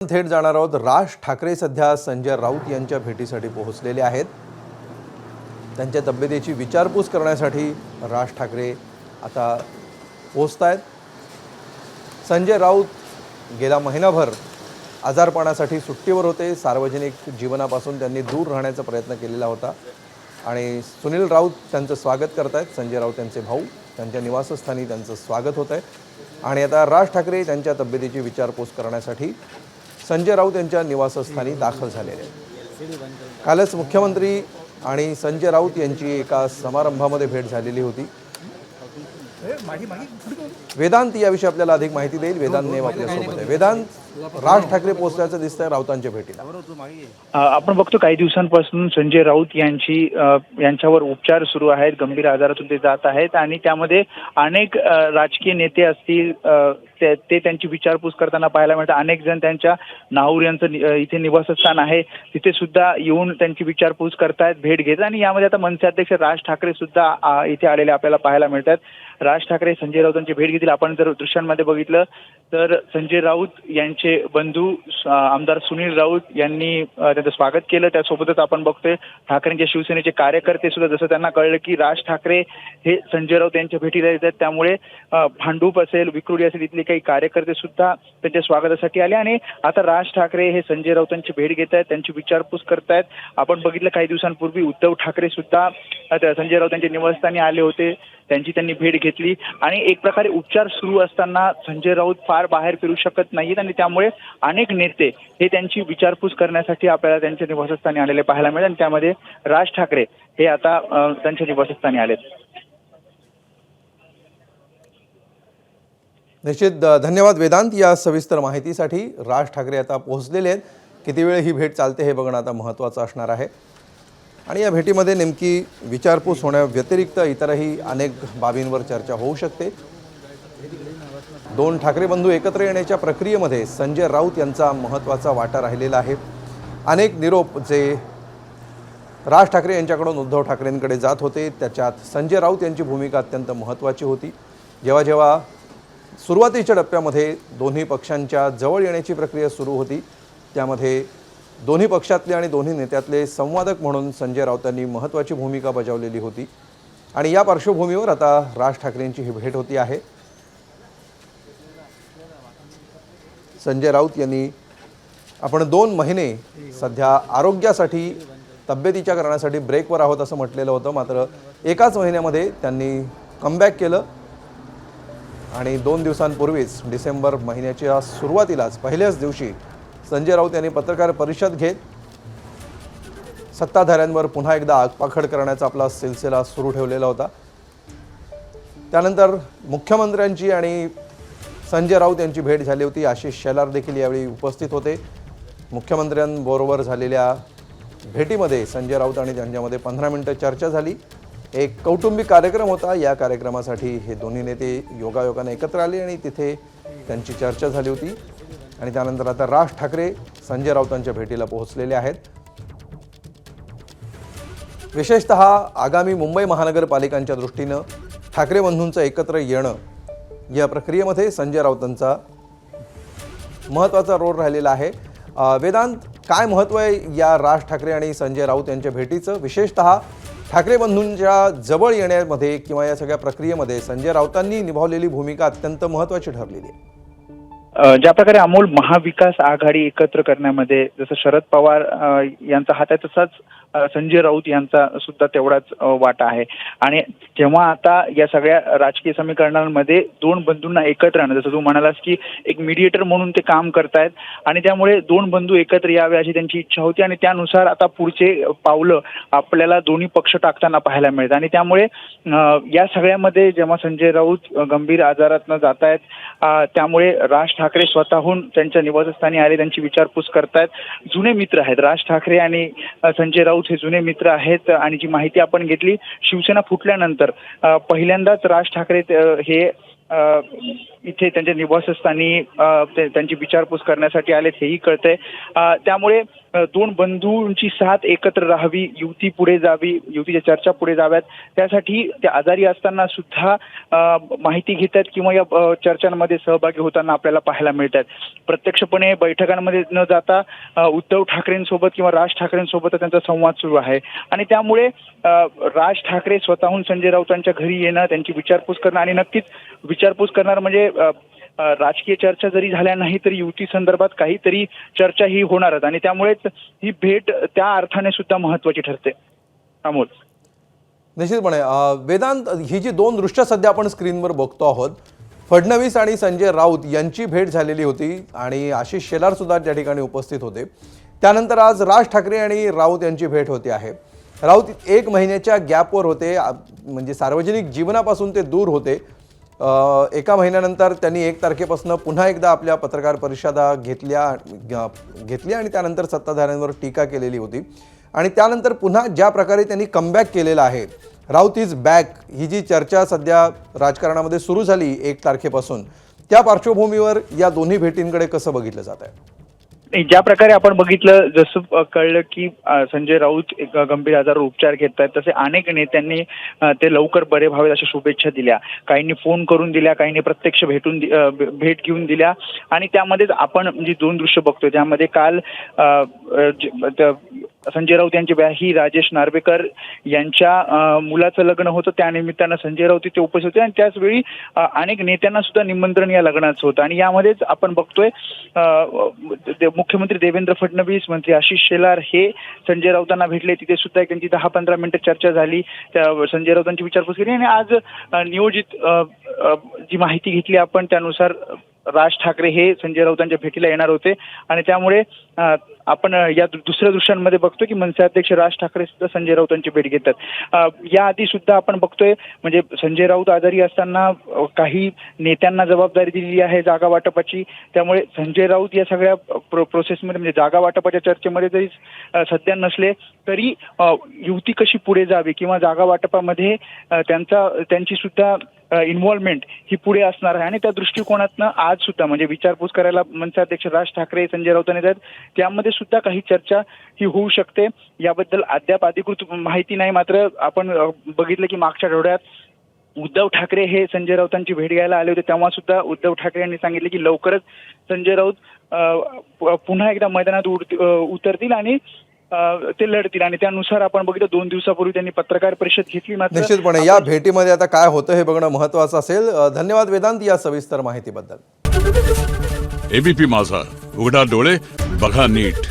थेट जाणार आहोत। राज ठाकरे सध्या संजय राऊत यांच्या भेटीसाठी पोहोचलेले आहेत। त्यांच्या तब्येतीची विचारपूस करण्यासाठी राज ठाकरे आता पोहोचतायत। संजय राऊत गेला महिनाभर आजारपणासाठी सुट्टीवर होते। सार्वजनिक जीवनापासून त्यांनी दूर राहण्याचा प्रयत्न केलेला होता आणि सुनील राऊत त्यांचं स्वागत करतायत। संजय राऊत यांचे भाऊ त्यांच्या निवासस्थानी त्यांचं स्वागत होत आहे आणि आता राज ठाकरे त्यांच्या तब्येतीची विचारपूस करण्यासाठी संजय राऊत यांच्या निवासस्थानी दाखल झालेले आहेत। कालच मुख्यमंत्री आणि संजय राऊत यांची एका समारंभामध्ये भेट झालेली होती। वेदांत याविषयी आपल्याला अधिक माहिती देईल। वेदांत नेम आपल्यासोबत आहे। वेदांत, राज ठाकरे पोहोचल्याचं दिसतंय राऊतांच्या भेटीला। आपण बघतो काही दिवसांपासून संजय राऊत यांच्यावर उपचार सुरू आहेत। गंभीर आजारातून ते जात आहेत आणि त्यामध्ये अनेक राजकीय नेते असतील ते त्यांची विचारपूस करताना पाहायला मिळतात। अनेक जण त्यांच्या नाहूर यांचं इथे निवासस्थान आहे तिथे सुद्धा येऊन त्यांची विचारपूस करतायत, भेट घेतात आणि यामध्ये आता मनसे अध्यक्ष राज ठाकरे सुद्धा इथे आलेले आपल्याला पाहायला मिळतात। राज ठाकरे संजय राऊतांची भेट घेतील। आपण जर दृश्यांमध्ये बघितलं तर संजय राऊत यांचे बंधू आमदार सुनील राऊत यांनी त्यांचं स्वागत केलं। त्यासोबतच आपण बघतोय ठाकरेंच्या शिवसेनेचे कार्यकर्ते सुद्धा जसं त्यांना कळलं की राज ठाकरे हे संजय राऊत यांच्या भेटीला येतात त्यामुळे भांडूप असेल, विक्रोळी असेल इथले काही कार्यकर्ते सुद्धा त्यांच्या स्वागतासाठी आले आणि आता राज ठाकरे हे संजय राऊतांची भेट घेत आहेत, त्यांची विचारपूस करतायत। आपण बघितलं काही दिवसांपूर्वी उद्धव ठाकरे सुद्धा संजय राऊत यांच्या निवासस्थानी आले होते, त्यांनी भेट घेतली आणि एक प्रकारे उपचार सुरू असताना संजय राऊत फार बाहेर फिरू शकत नाहीत आणि त्यामुळे अनेक नेते हे त्यांची विचारपूस करण्यासाठी आपल्याला त्यांच्या निवासस्थानी आलेले पाहायला मिळेल आणि त्यामध्ये राज ठाकरे हे आता त्यांच्या निवासस्थानी आलेत। निश्चित धन्यवाद वेदांत या सविस्तर माहितीसाठी। राज ठाकरे आता पोहोचलेले आहेत। किती वेळ ही भेट चालते हे बघणं आता महत्त्वाचं असणार आहे आणि या भेटीमध्ये नेमकी विचारपूस होण्याव्यतिरिक्त इतरही अनेक बाबींवर चर्चा होऊ शकते। दोन ठाकरे बंधू एकत्र येण्याच्या प्रक्रियेमध्ये संजय राऊत यांचा महत्त्वाचा वाटा राहिलेला आहे। अनेक निरोप जे राज ठाकरे यांच्याकडून उद्धव ठाकरेंकडे जात होते त्याच्यात संजय राऊत यांची भूमिका अत्यंत महत्त्वाची होती। जेव्हा सुरुवातीच्या टप्प्यामध्ये दोन्ही पक्षांच्या जवळ येण्याची प्रक्रिया सुरू होती त्यामध्ये दोन्ही पक्षातले आणि दोन्ही नेत्यातले संवादक म्हणून संजय राऊतांनी महत्त्वाची भूमिका बजावलेली होती आणि या पार्श्वभूमीवर आता राज ठाकरेंची ही भेट होती आहे। संजय राऊत यांनी आपण 2 महिने सध्या आरोग्यासाठी तब्येतीच्या कारणासाठी ब्रेकवर आहोत असं म्हटलेलं होतं, मात्र एकाच महिन्यामध्ये त्यांनी कमबॅक केलं आणि 2 दिवसांपूर्वीच डिसेंबर महिन्याच्या सुरुवातीलाच पहिल्याच दिवशी संजय राऊत यांनी पत्रकार परिषद घेत सत्ताधाऱ्यांवर पुन्हा एकदा आगपाखड करण्याचा आपला सिलसिला सुरू ठेवलेला होता। त्यानंतर मुख्यमंत्र्यांची आणि संजय राऊत यांची भेट झाली होती। आशिष शेलार देखील यावेळी उपस्थित होते। मुख्यमंत्र्यांबरोबर झालेल्या भेटीमध्ये संजय राऊत आणि त्यांच्यामध्ये 15 मिनिटं चर्चा झाली। एक कौटुंबिक कार्यक्रम होता। या कार्यक्रमासाठी हे दोन्ही नेते योगायोगाने एकत्र आले आणि तिथे त्यांची चर्चा झाली होती आणि त्यानंतर आता राज ठाकरे संजय राऊतांच्या भेटीला पोहोचलेले आहेत। विशेषतः आगामी मुंबई महानगरपालिकांच्या दृष्टीनं ठाकरे बंधूंचं एकत्र येणं या प्रक्रियेमध्ये संजय राऊतांचा महत्त्वाचा रोल राहिलेला आहे। वेदांत, काय महत्त्व आहे या राज ठाकरे आणि संजय राऊत यांच्या भेटीचं? विशेषतः ठाकरे बंधूंच्या जवळ येण्यामध्ये किंवा या सगळ्या प्रक्रियेमध्ये संजय राऊतांनी निभावलेली भूमिका अत्यंत महत्त्वाची ठरलेली आहे। ज्या प्रकारे अमोल महाविकास आघाडी एकत्र करण्यामध्ये जसं शरद पवार यांचा हात आहे तसाच संजय राऊत यांचा सुद्धा तेवढाच वाटा आहे आणि जेव्हा आता या सगळ्या राजकीय समीकरणांमध्ये 2 बंधूंना एकत्र आणणं, जसं तू म्हणालास की एक मीडिएटर म्हणून ते काम करतायत आणि त्यामुळे 2 बंधू एकत्र यावे अशी त्यांची इच्छा होती आणि त्यानुसार आता पुढचे पावलं आपल्याला दोन्ही पक्ष टाकताना पाहायला मिळतात आणि त्यामुळे या सगळ्यामध्ये जेव्हा संजय राऊत गंभीर आजारातनं जात आहेत त्यामुळे राज ठाकरे स्वतःहून त्यांच्या निवासस्थानी आले, त्यांची विचारपूस करतायत। जुने मित्र आहेत राज ठाकरे आणि संजय राऊत हे जुने मित्र आहेत आणि जी माहिती आपण घेतली शिवसेना फुटल्यानंतर पहिल्यांदाच राज ठाकरे हे इथे त्यांच्या निवासस्थानी त्यांची विचारपूस करण्यासाठी आलेत हेही कळतंय. त्यामुळे दोन बंधूंची साथ एकत्र राहावी, युती पुढे जावी, युतीच्या चर्चा पुढे जाव्यात, त्यासाठी ते आजारी असताना सुद्धा माहिती घेतात किंवा या चर्चांमध्ये सहभागी होताना आपल्याला पाहायला मिळतात. प्रत्यक्षपणे बैठकांमध्ये न जाता उद्धव ठाकरेंसोबत किंवा राज ठाकरेंसोबत त्यांचा संवाद सुरू आहे आणि त्यामुळे राज ठाकरे स्वतःहून संजय राऊतांच्या घरी येणं, त्यांची विचारपूस करणं आणि नक्कीच विचारपूस करणार म्हणजे राजकीय चर्चा जरी झाल्या नाही तरी युती संदर्भात काहीतरी चर्चा ही होणारच आणि त्यामुळेच ही भेट त्या अर्थाने सुद्धा महत्वाची ठरते. अमोल. निश्चितपणे वेदांत, ही जी दोन दृश्य सध्या आपण स्क्रीनवर बघतो आहोत, फडणवीस आणि संजय राऊत यांची भेट झालेली होती आणि आशिष शेलार सुद्धा त्या ठिकाणी उपस्थित होते. त्यानंतर आज राज ठाकरे आणि राऊत यांची भेट होते आहे. राऊत 1 महिन्याच्या गॅपवर होते, म्हणजे सार्वजनिक जीवनापासून ते दूर होते. 1 महिन्यानंतर त्यांनी 1 तारखेपासून पुन्हा एकदा आपल्या पत्रकार परिषदा घेतल्या आणि त्यानंतर सत्ताधाऱ्यांवर टीका केलेली होती आणि त्यानंतर पुन्हा ज्या प्रकारे त्यांनी कमबॅक केलेला आहे, राऊत इज बॅक, ही जी चर्चा सध्या राजकारणामध्ये सुरू झाली 1 तारखेपासून, त्या पार्श्वभूमीवर या दोन्ही भेटींकडे कसं बघितलं जात आहे? ज्या प्रकारे आपण बघितलं, जसं कळलं की संजय राऊत एक गंभीर आजारावर उपचार घेत आहेत, तसे अनेक नेत्यांनी ते लवकर बरे व्हावेत अशा शुभेच्छा दिल्या. काहींनी फोन करून दिल्या, काहींनी प्रत्यक्ष भेट घेऊन दिल्या आणि त्यामध्येच आपण जी दोन दृश्य बघतोय त्यामध्ये काल संजय राऊत यांची ही राजेश नार्वेकर यांच्या मुलाचं लग्न होतं. त्यानिमित्तानं संजय राऊत तिथे उपस्थित होते आणि त्याचवेळी अनेक नेत्यांना सुद्धा निमंत्रण या लग्नाचं होतं आणि यामध्येच आपण बघतोय मुख्यमंत्री देवेंद्र फडणवीस, मंत्री आशिष शेलार हे संजय राऊतांना भेटले. तिथे सुद्धा त्यांची 10-15 मिनिटं चर्चा झाली. त्या संजय राऊतांची विचारपूस केली आणि आज नियोजित जी माहिती घेतली आपण त्यानुसार राज ठाकरे हे संजय राऊतांच्या भेटीला येणार होते आणि त्यामुळे आपण या दुसऱ्या दृश्यांमध्ये बघतोय की मनसे अध्यक्ष राज ठाकरे सुद्धा संजय राऊतांची भेट घेतात. याआधी सुद्धा आपण बघतोय म्हणजे संजय राऊत आजारी असताना काही नेत्यांना जबाबदारी दिलेली आहे जागा वाटपाची. त्यामुळे संजय राऊत या सगळ्या प्रोसेसमध्ये म्हणजे जागा वाटपाच्या चर्चेमध्ये जरी सध्या नसले तरी युती कशी पुढे जावी किंवा जागा वाटपामध्ये त्यांची सुद्धा इन्व्हॉल्वमेंट ही पुढे असणार आहे आणि त्या दृष्टिकोनातनं आज सुद्धा म्हणजे विचारपूस करायला मनसे अध्यक्ष राज ठाकरे संजय राऊत येतात. त्यामध्ये सुद्धा काही चर्चा ही होऊ शकते. याबद्दल अद्याप अधिकृत माहिती नाही, मात्र आपण बघितलं की मागच्या आठवड्यात उद्धव ठाकरे हे संजय राऊतांची भेट घ्यायला आले होते. तेव्हा सुद्धा उद्धव ठाकरे यांनी सांगितले की लवकरच संजय राऊत पुन्हा एकदा मैदानात उतरतील आणि ते लढतील आणि त्यानुसार आपण बघितलं 2 दिवसापूर्वी त्यांनी पत्रकार परिषद घेतली. मात्र निश्चितपणे या भेटीमध्ये आता काय होतं हे बघणं महत्त्वाचं असेल. धन्यवाद वेदांत या सविस्तर माहितीबद्दल. एबीपी माझा, उघडा डोळे बघा नीट.